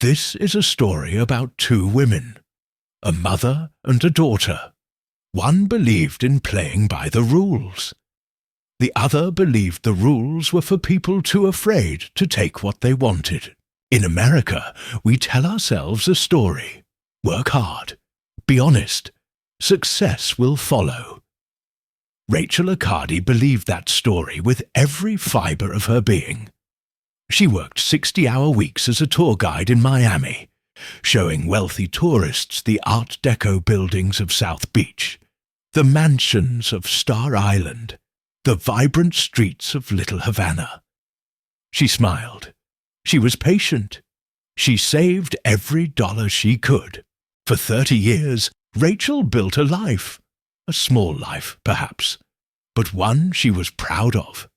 This is a story about two women, a mother and a daughter. One believed in playing by the rules. The other believed the rules were for people too afraid to take what they wanted. In America, we tell ourselves a story. Work hard. Be honest. Success will follow. Rachel Accardi believed that story with every fibre of her being. She worked 60-hour weeks as a tour guide in Miami, showing wealthy tourists the Art Deco buildings of South Beach, the mansions of Star Island, the vibrant streets of Little Havana. She smiled. She was patient. She saved every dollar she could. For 30 years, Rachel built a life. A small life, perhaps, but one she was proud of.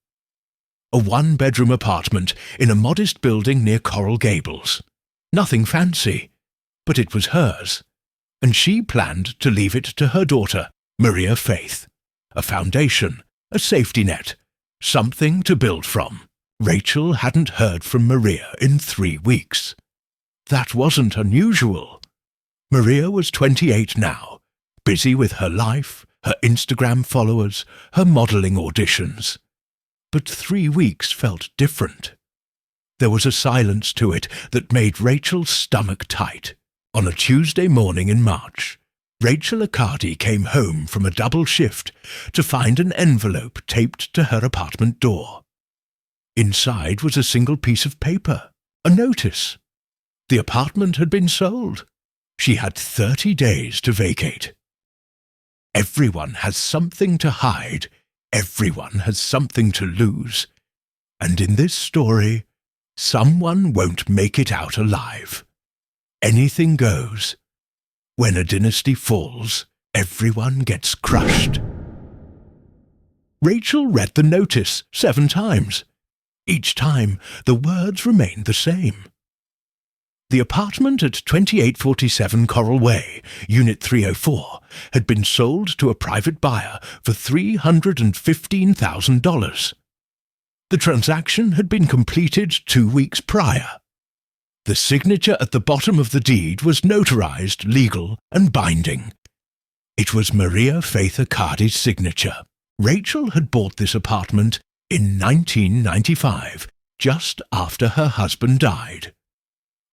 A one-bedroom apartment in a modest building near Coral Gables. Nothing fancy, but it was hers, and she planned to leave it to her daughter, Maria Faith. A foundation, a safety net, something to build from. Rachel hadn't heard from Maria in 3 weeks. That wasn't unusual. Maria was 28 now, busy with her life, her Instagram followers, her modelling auditions. But 3 weeks felt different. There was a silence to it that made Rachel's stomach tight. On a Tuesday morning in March, Rachel Accardi came home from a double shift to find an envelope taped to her apartment door. Inside was a single piece of paper, a notice. The apartment had been sold. She had 30 days to vacate. Everyone has something to hide. Everyone has something to lose. And in this story, someone won't make it out alive. Anything goes. When a dynasty falls, everyone gets crushed. Rachel read the notice 7 times. Each time, the words remained the same. The apartment at 2847 Coral Way, Unit 304, had been sold to a private buyer for $315,000. The transaction had been completed 2 weeks prior. The signature at the bottom of the deed was notarized, legal, and binding. It was Maria Faith Accardi's signature. Rachel had bought this apartment in 1995, just after her husband died.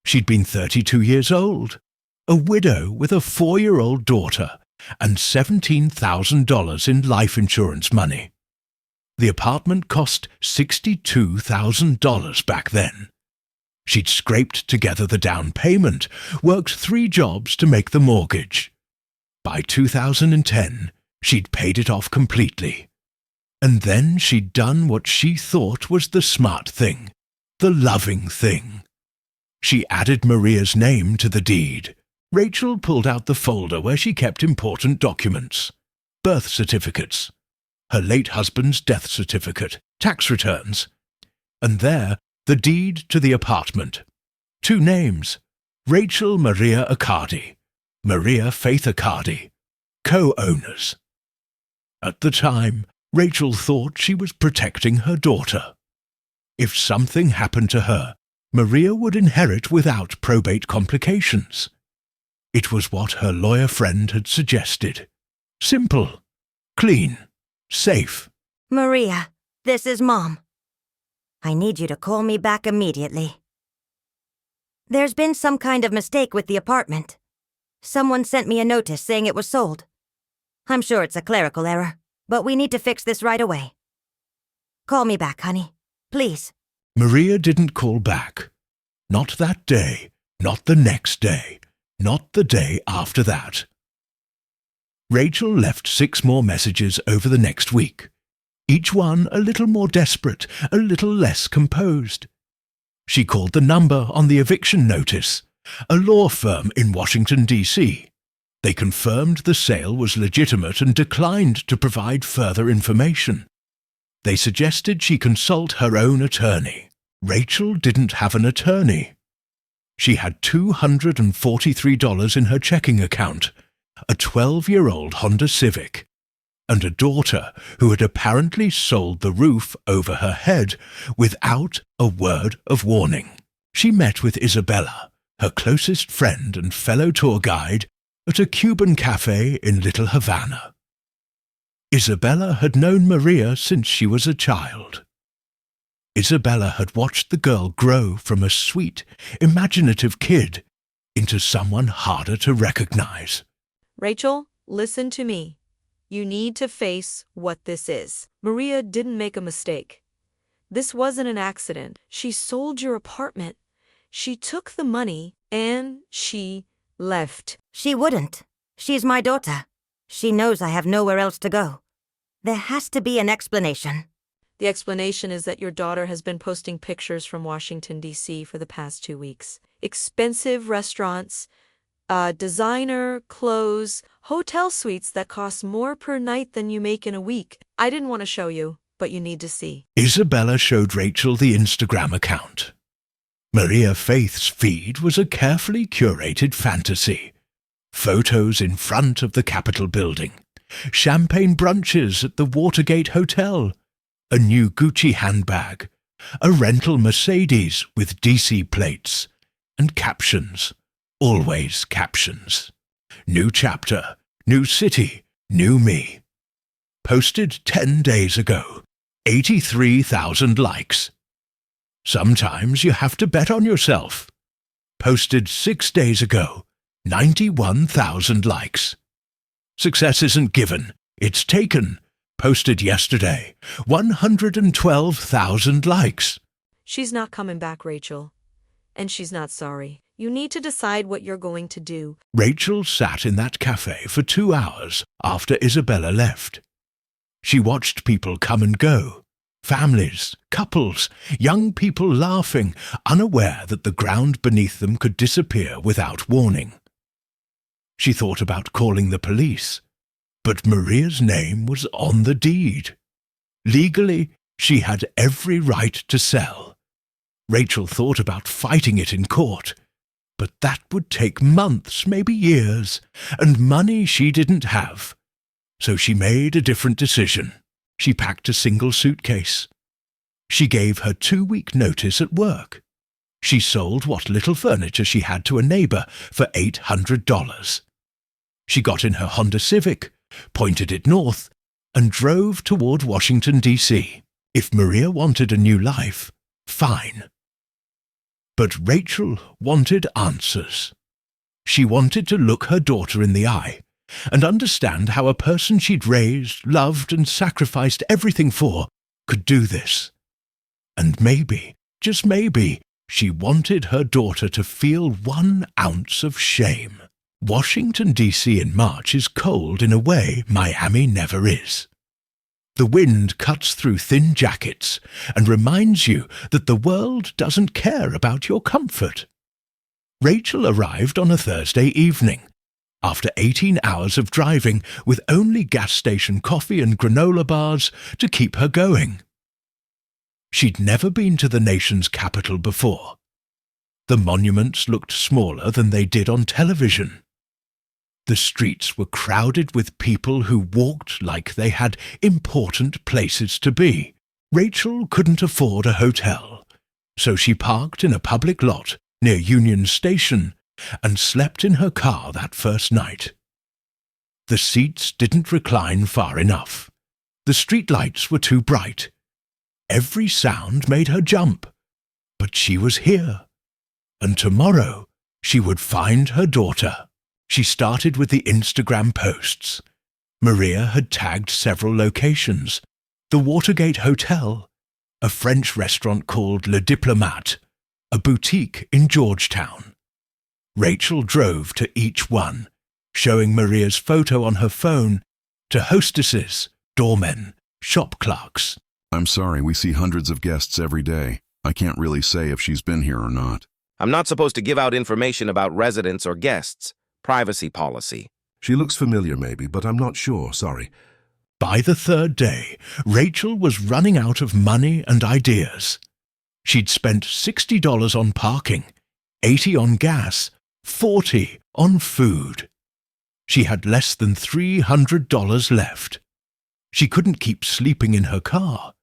She'd been 32 years old, a widow with a 4-year-old daughter and $17,000 in life insurance money. The apartment cost $62,000 back then. She'd scraped together the down payment, worked 3 jobs to make the mortgage. By 2010, she'd paid it off completely. And then she'd done what she thought was the smart thing, the loving thing. She added Maria's name to the deed. Rachel pulled out the folder where she kept important documents. Birth certificates, her late husband's death certificate, tax returns, and there the deed to the apartment. 2 names, Rachel Maria Accardi, Maria Faith Accardi, co-owners. At the time, Rachel thought she was protecting her daughter. If something happened to her, Maria would inherit without probate complications. It was what her lawyer friend had suggested. Simple, clean, safe. Maria, this is Mom. I need you to call me back immediately. There's been some kind of mistake with the apartment. Someone sent me a notice saying it was sold. I'm sure it's a clerical error, but we need to fix this right away. Call me back, honey. Please. Maria didn't call back. Not that day, not the next day, not the day after that. Rachel left 6 more messages over the next week, each one a little more desperate, a little less composed. She called the number on the eviction notice, a law firm in Washington, D.C. They confirmed the sale was legitimate and declined to provide further information. They suggested she consult her own attorney. Rachel didn't have an attorney. She had $243 in her checking account, a 12-year-old Honda Civic, and a daughter who had apparently sold the roof over her head without a word of warning. She met with Isabella, her closest friend and fellow tour guide, at a Cuban cafe in Little Havana. Isabella had known Maria since she was a child. Isabella had watched the girl grow from a sweet, imaginative kid into someone harder to recognize. Rachel, listen to me. You need to face what this is. Maria didn't make a mistake. This wasn't an accident. She sold your apartment. She took the money and she left. She wouldn't. She's my daughter. She knows I have nowhere else to go. There has to be an explanation. The explanation is that your daughter has been posting pictures from Washington, D.C. for the past 2 weeks. Expensive restaurants, designer clothes, hotel suites that cost more per night than you make in a week. I didn't want to show you, but you need to see. Isabella showed Rachel the Instagram account. Maria Faith's feed was a carefully curated fantasy. Photos in front of the Capitol building, champagne brunches at the Watergate Hotel, a new Gucci handbag, a rental Mercedes with DC plates, and captions, always captions. New chapter, new city, new me. Posted 10 days ago, 83,000 likes. Sometimes you have to bet on yourself. Posted 6 days ago, 91,000 likes. Success isn't given, it's taken. Posted yesterday, 112,000 likes. She's not coming back, Rachel. And she's not sorry. You need to decide what you're going to do. Rachel sat in that cafe for 2 hours after Isabella left. She watched people come and go. Families, couples, young people laughing, unaware that the ground beneath them could disappear without warning. She thought about calling the police, but Maria's name was on the deed. Legally, she had every right to sell. Rachel thought about fighting it in court, but that would take months, maybe years, and money she didn't have. So she made a different decision. She packed a single suitcase. She gave her 2-week notice at work. She sold what little furniture she had to a neighbor for $800. She got in her Honda Civic, pointed it north, and drove toward Washington, D.C. If Maria wanted a new life, fine. But Rachel wanted answers. She wanted to look her daughter in the eye and understand how a person she'd raised, loved, and sacrificed everything for could do this. And maybe, just maybe, she wanted her daughter to feel 1 ounce of shame. Washington, D.C. in March is cold in a way Miami never is. The wind cuts through thin jackets and reminds you that the world doesn't care about your comfort. Rachel arrived on a Thursday evening, after 18 hours of driving with only gas station coffee and granola bars to keep her going. She'd never been to the nation's capital before. The monuments looked smaller than they did on television. The streets were crowded with people who walked like they had important places to be. Rachel couldn't afford a hotel, so she parked in a public lot near Union Station and slept in her car that first night. The seats didn't recline far enough. The streetlights were too bright. Every sound made her jump. But she was here, and tomorrow she would find her daughter. She started with the Instagram posts. Maria had tagged several locations: the Watergate Hotel, a French restaurant called Le Diplomate, a boutique in Georgetown. Rachel drove to each one, showing Maria's photo on her phone to hostesses, doormen, shop clerks. I'm sorry, we see hundreds of guests every day. I can't really say if she's been here or not. I'm not supposed to give out information about residents or guests. Privacy policy. She looks familiar maybe, but I'm not sure, sorry. By the third day, Rachel was running out of money and ideas. She'd spent $60 on parking, $80 on gas, $40 on food. She had less than $300 left. She couldn't keep sleeping in her car.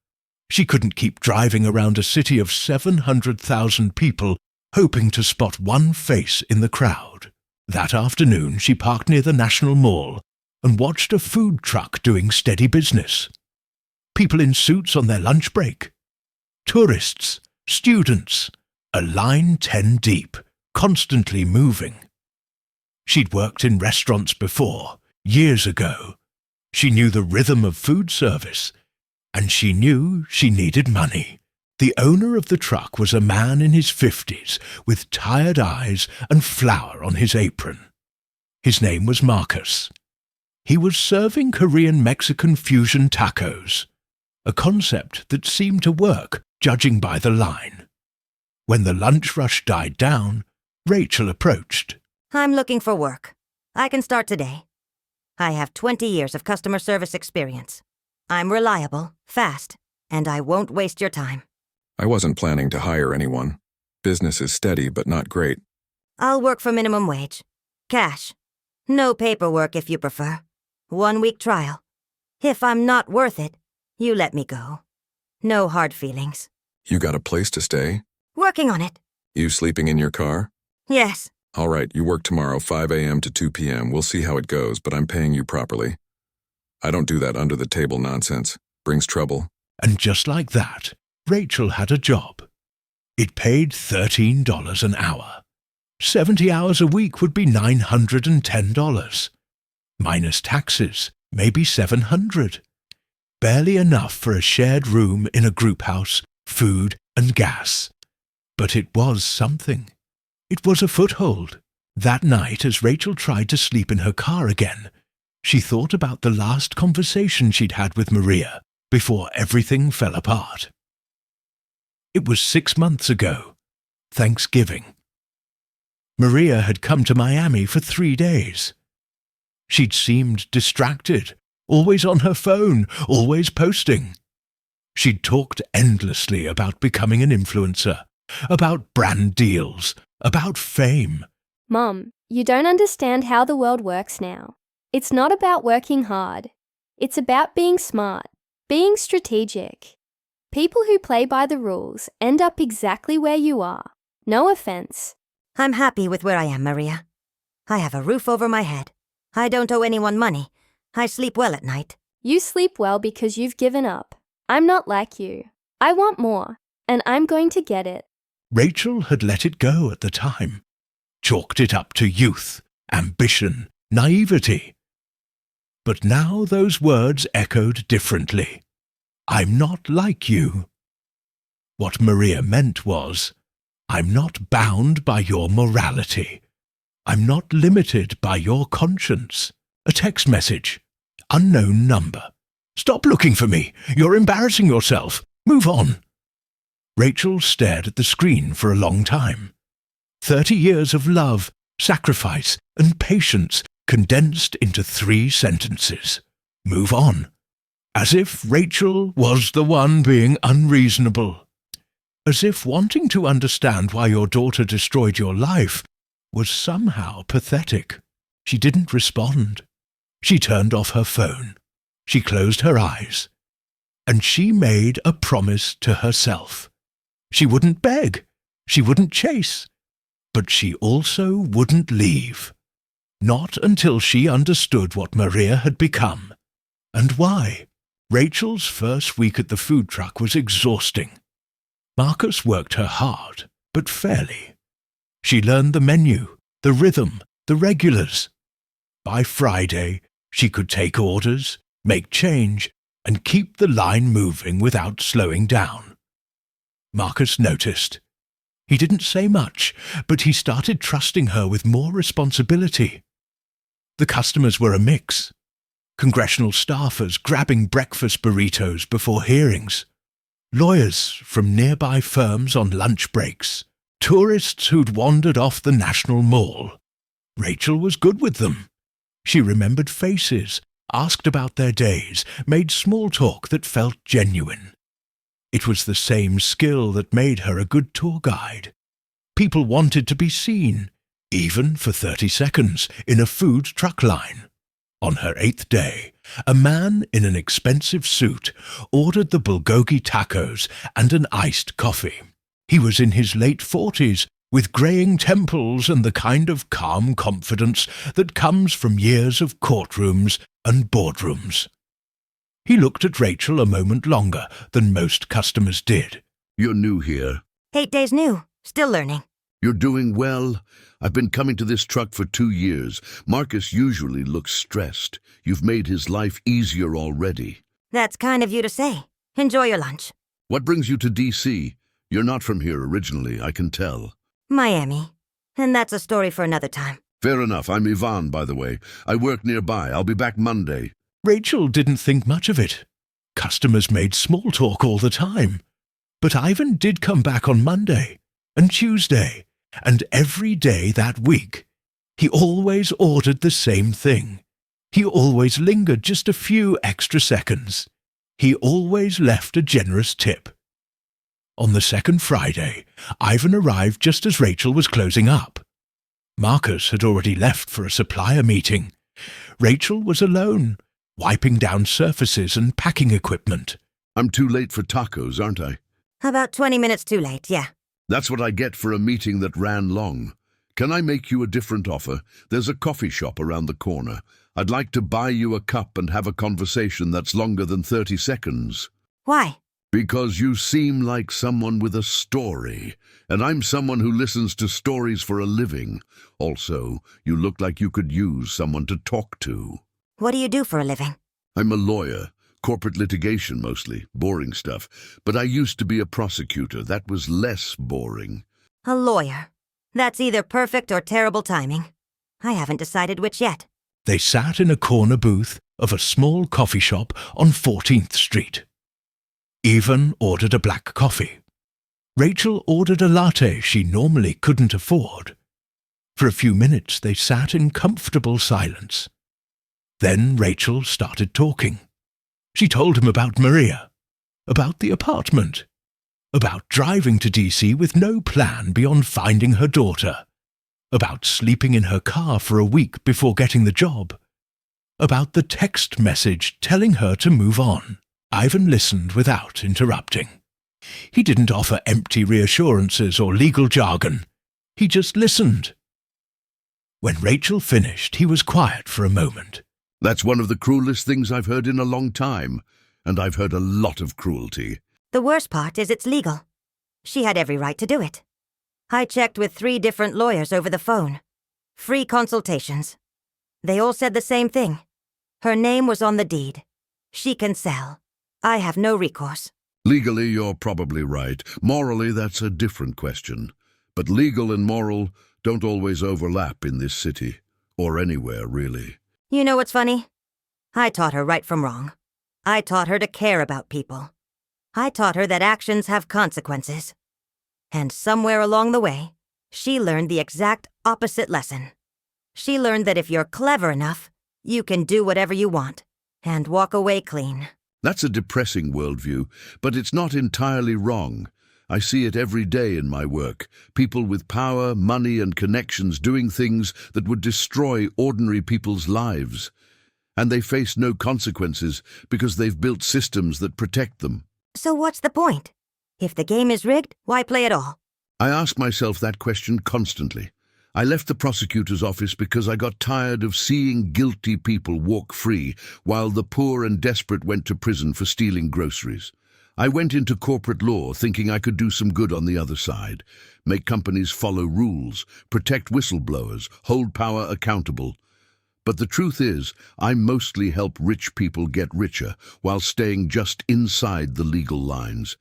She couldn't keep driving around a city of 700,000 people hoping to spot one face in the crowd. That afternoon, she parked near the National Mall and watched a food truck doing steady business. People in suits on their lunch break. Tourists, students, a line 10 deep, constantly moving. She'd worked in restaurants before, years ago. She knew the rhythm of food service, and she knew she needed money. The owner of the truck was a man in his 50s with tired eyes and flour on his apron. His name was Marcus. He was serving Korean-Mexican fusion tacos, a concept that seemed to work, judging by the line. When the lunch rush died down, Rachel approached. I'm looking for work. I can start today. I have 20 years of customer service experience. I'm reliable, fast, and I won't waste your time. I wasn't planning to hire anyone. Business is steady, but not great. I'll work for minimum wage. Cash. No paperwork if you prefer. 1 week trial. If I'm not worth it, you let me go. No hard feelings. You got a place to stay? Working on it. You sleeping in your car? Yes. All right, you work tomorrow 5 a.m. to 2 p.m. We'll see how it goes, but I'm paying you properly. I don't do that under-the-table nonsense. Brings trouble. And just like that, Rachel had a job. It paid $13 an hour. 70 hours a week would be $910. Minus taxes, maybe $700. Barely enough for a shared room in a group house, food and gas. But it was something. It was a foothold. That night, as Rachel tried to sleep in her car again, she thought about the last conversation she'd had with Maria before everything fell apart. It was 6 months ago, Thanksgiving. Maria had come to Miami for 3 days. She'd seemed distracted, always on her phone, always posting. She'd talked endlessly about becoming an influencer, about brand deals, about fame. Mom, you don't understand how the world works now. It's not about working hard. It's about being smart, being strategic. People who play by the rules end up exactly where you are. No offense. I'm happy with where I am, Maria. I have a roof over my head. I don't owe anyone money. I sleep well at night. You sleep well because you've given up. I'm not like you. I want more, and I'm going to get it. Rachel had let it go at the time, chalked it up to youth, ambition, naivety. But now those words echoed differently. I'm not like you. What Maria meant was, I'm not bound by your morality. I'm not limited by your conscience. A text message. Unknown number. Stop looking for me. You're embarrassing yourself. Move on. Rachel stared at the screen for a long time. 30 years of love, sacrifice, and patience condensed into 3 sentences. Move on. As if Rachel was the one being unreasonable. As if wanting to understand why your daughter destroyed your life was somehow pathetic. She didn't respond. She turned off her phone. She closed her eyes. And she made a promise to herself. She wouldn't beg. She wouldn't chase. But she also wouldn't leave. Not until she understood what Maria had become. And why. Rachel's first week at the food truck was exhausting. Marcus worked her hard, but fairly. She learned the menu, the rhythm, the regulars. By Friday, she could take orders, make change, and keep the line moving without slowing down. Marcus noticed. He didn't say much, but he started trusting her with more responsibility. The customers were a mix. Congressional staffers grabbing breakfast burritos before hearings. Lawyers from nearby firms on lunch breaks. Tourists who'd wandered off the National Mall. Rachel was good with them. She remembered faces, asked about their days, made small talk that felt genuine. It was the same skill that made her a good tour guide. People wanted to be seen, even for 30 seconds, in a food truck line. On her 8th day, a man in an expensive suit ordered the bulgogi tacos and an iced coffee. He was in his late 40s, with greying temples and the kind of calm confidence that comes from years of courtrooms and boardrooms. He looked at Rachel a moment longer than most customers did. You're new here. 8 days new. Still learning. You're doing well. I've been coming to this truck for 2 years. Marcus usually looks stressed. You've made his life easier already. That's kind of you to say. Enjoy your lunch. What brings you to D.C.? You're not from here originally, I can tell. Miami. And that's a story for another time. Fair enough. I'm Ivan, by the way. I work nearby. I'll be back Monday. Rachel didn't think much of it. Customers made small talk all the time. But Ivan did come back on Monday and Tuesday, and every day that week. He always ordered the same thing. He always lingered just a few extra seconds. He always left a generous tip. On the second Friday, Ivan arrived just as Rachel was closing up. Marcus had already left for a supplier meeting. Rachel was alone, wiping down surfaces and packing equipment. I'm too late for tacos, aren't I? About 20 minutes too late, yeah. That's what I get for a meeting that ran long. Can I make you a different offer? There's a coffee shop around the corner. I'd like to buy you a cup and have a conversation that's longer than 30 seconds. Why? Because you seem like someone with a story, and I'm someone who listens to stories for a living. Also, you look like you could use someone to talk to. What do you do for a living? I'm a lawyer. Corporate litigation mostly, boring stuff. But I used to be a prosecutor. That was less boring. A lawyer. That's either perfect or terrible timing. I haven't decided which yet. They sat in a corner booth of a small coffee shop on 14th Street. Ivan ordered a black coffee. Rachel ordered a latte she normally couldn't afford. For a few minutes they sat in comfortable silence. Then Rachel started talking. She told him about Maria, about the apartment, about driving to DC with no plan beyond finding her daughter, about sleeping in her car for a week before getting the job, about the text message telling her to move on. Ivan listened without interrupting. He didn't offer empty reassurances or legal jargon. He just listened. When Rachel finished, he was quiet for a moment. That's one of the cruelest things I've heard in a long time, and I've heard a lot of cruelty. The worst part is it's legal. She had every right to do it. I checked with 3 different lawyers over the phone. Free consultations. They all said the same thing. Her name was on the deed. She can sell. I have no recourse. Legally, you're probably right. Morally, that's a different question. But legal and moral don't always overlap in this city, or anywhere, really. You know what's funny? I taught her right from wrong. I taught her to care about people. I taught her that actions have consequences. And somewhere along the way, she learned the exact opposite lesson. She learned that if you're clever enough, you can do whatever you want and walk away clean. That's a depressing worldview, but it's not entirely wrong. I see it every day in my work. People with power, money, and connections doing things that would destroy ordinary people's lives. And they face no consequences because they've built systems that protect them. So what's the point? If the game is rigged, why play at all? I ask myself that question constantly. I left the prosecutor's office because I got tired of seeing guilty people walk free while the poor and desperate went to prison for stealing groceries. I went into corporate law thinking I could do some good on the other side, make companies follow rules, protect whistleblowers, hold power accountable. But the truth is, I mostly help rich people get richer while staying just inside the legal lines.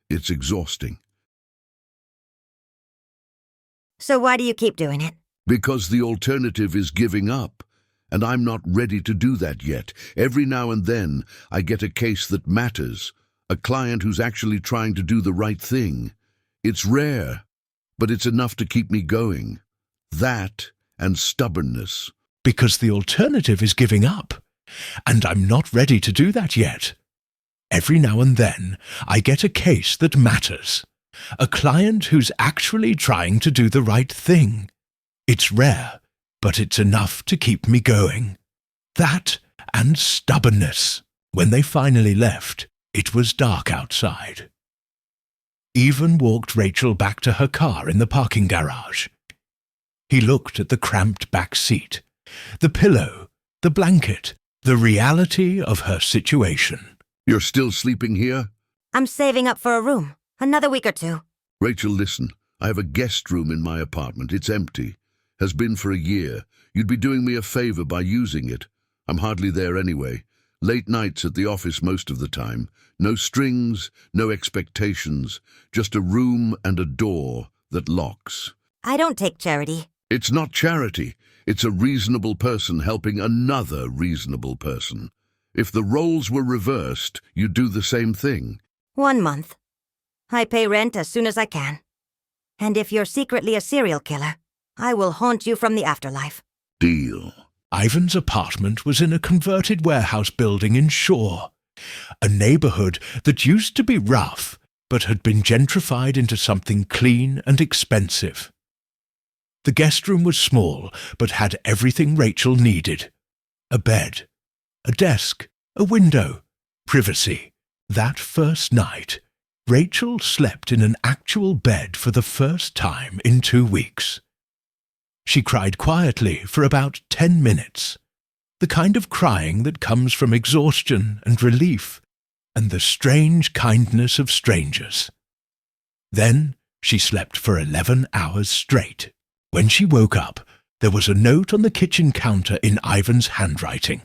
It's exhausting. So why do you keep doing it? Because the alternative is giving up, and I'm not ready to do that yet. Every now and then, I get a case that matters, a client who's actually trying to do the right thing. It's rare, but it's enough to keep me going. That and stubbornness. Because the alternative is giving up, and I'm not ready to do that yet. Every now and then, I get a case that matters. A client who's actually trying to do the right thing. It's rare, but it's enough to keep me going. That and stubbornness. When they finally left, it was dark outside. even walked Rachel back to her car in the parking garage. He looked at the cramped back seat, the pillow, the blanket, the reality of her situation. You're still sleeping here? I'm saving up for a room. Another week or two. Rachel, listen. I have a guest room in my apartment. It's empty. Has been for a year. You'd be doing me a favor by using it. I'm hardly there anyway. Late nights at the office most of the time. No strings, no expectations. Just a room and a door that locks. I don't take charity. It's not charity. It's a reasonable person helping another reasonable person. If the roles were reversed, you'd do the same thing. 1 month. I pay rent as soon as I can. And if you're secretly a serial killer, I will haunt you from the afterlife. Deal. Ivan's apartment was in a converted warehouse building in Shore, a neighborhood that used to be rough but had been gentrified into something clean and expensive. The guest room was small but had everything Rachel needed. A bed, a desk, a window, privacy. That first night, Rachel slept in an actual bed for the first time in 2 weeks. She cried quietly for about 10 minutes, the kind of crying that comes from exhaustion and relief and the strange kindness of strangers. Then she slept for 11 hours straight. When she woke up, there was a note on the kitchen counter in Ivan's handwriting.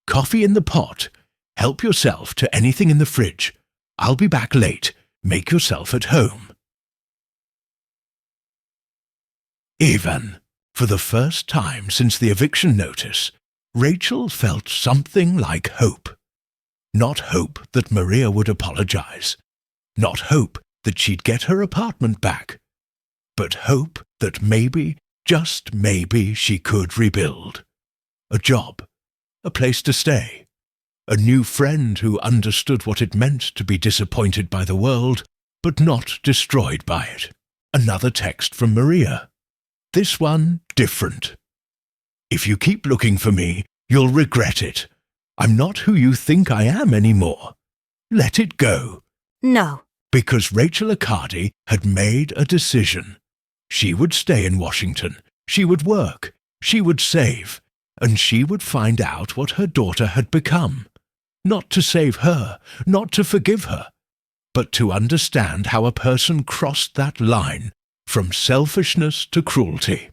"Coffee in the pot. Help yourself to anything in the fridge. I'll be back late. Make yourself at home." Ivan. For the first time since the eviction notice, Rachel felt something like hope. Not hope that Maria would apologize. Not hope that she'd get her apartment back. But hope that maybe, just maybe, she could rebuild. A job. A place to stay. A new friend who understood what it meant to be disappointed by the world, but not destroyed by it. Another text from Maria. This one different. "If you keep looking for me, you'll regret it. I'm not who you think I am anymore. Let it go." No. Because Rachel Accardi had made a decision. She would stay in Washington. She would work. She would save. And she would find out what her daughter had become. Not to save her, not to forgive her, but to understand how a person crossed that line from selfishness to cruelty.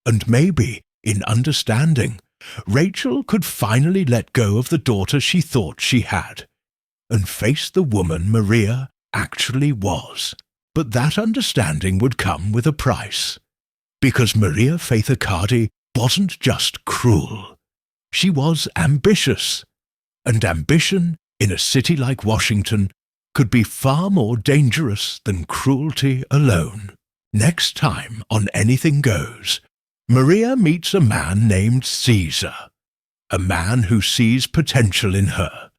And maybe, in understanding, Rachel could finally let go of the daughter she thought she had, and face the woman Maria actually was. But that understanding would come with a price. Because Maria Faith Accardi wasn't just cruel. She was ambitious. And ambition, in a city like Washington, could be far more dangerous than cruelty alone. Next time on Anything Goes, Maria meets a man named Caesar, a man who sees potential in her,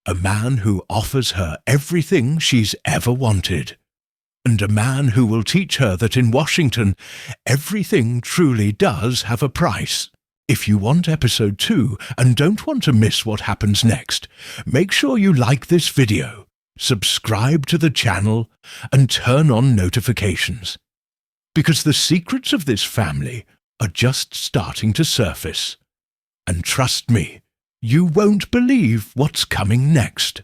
a man who offers her everything she's ever wanted, and a man who will teach her that in Washington everything truly does have a price. If you want episode 2 and don't want to miss what happens next, make sure you like this video, subscribe to the channel, and turn on notifications. Because the secrets of this family are just starting to surface. And trust me, you won't believe what's coming next.